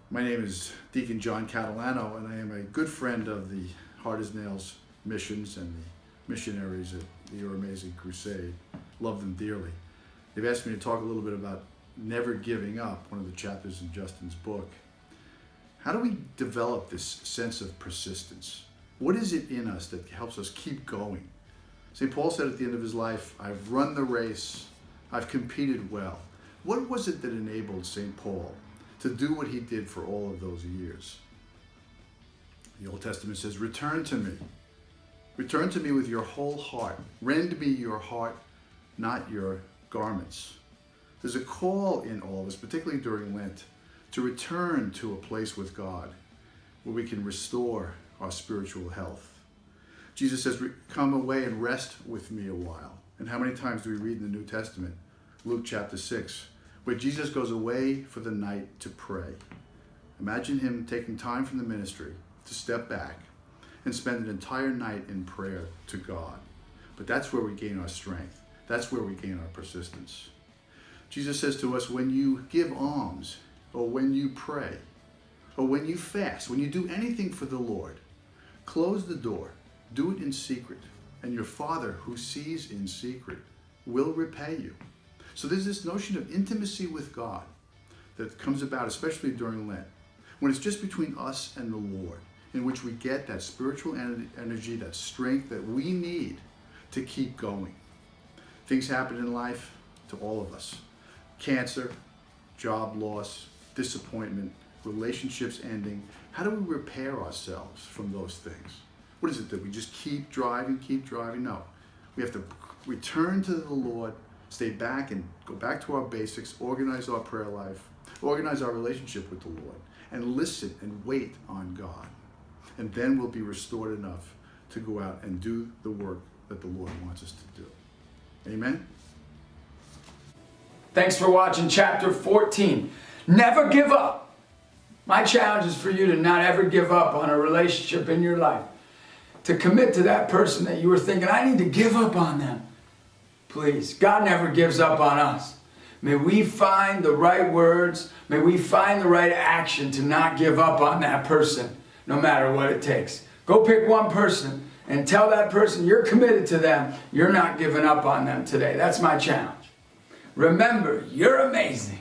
My name is Deacon John Catalano, and I am a good friend of the Hard as Nails missions and the missionaries at your Amazing Crusade. Love them dearly. They've asked me to talk a little bit about never giving up, one of the chapters in Justin's book. How do we develop this sense of persistence? What is it in us that helps us keep going? St. Paul said at the end of his life, I've run the race, I've competed well. What was it that enabled St. Paul to do what he did for all of those years? The Old Testament says, return to me. Return to me with your whole heart. Rend me your heart, not your garments. There's a call in all of us, particularly during Lent, to return to a place with God where we can restore our spiritual health. Jesus says, come away and rest with me a while. And how many times do we read in the New Testament, Luke chapter 6, where Jesus goes away for the night to pray? Imagine him taking time from the ministry to step back and spend an entire night in prayer to God. But that's where we gain our strength. That's where we gain our persistence. Jesus says to us, when you give alms, or when you pray, or when you fast, when you do anything for the Lord, close the door, do it in secret, and your Father who sees in secret will repay you. So there's this notion of intimacy with God that comes about, especially during Lent, when it's just between us and the Lord, in which we get that spiritual energy, that strength that we need to keep going. Things happen in life to all of us. Cancer, job loss, disappointment, relationships ending. How do we repair ourselves from those things? What is it that we just keep driving? No. We have to return to the Lord, stay back and go back to our basics, organize our prayer life, organize our relationship with the Lord, and listen and wait on God. And then we'll be restored enough to go out and do the work that the Lord wants us to do. Amen? Thanks for watching chapter 14. Never give up. My challenge is for you to not ever give up on a relationship in your life. To commit to that person that you were thinking, I need to give up on them. Please, God never gives up on us. May we find the right words, may we find the right action to not give up on that person, no matter what it takes. Go pick one person and tell that person you're committed to them. You're not giving up on them today. That's my challenge. Remember, you're amazing.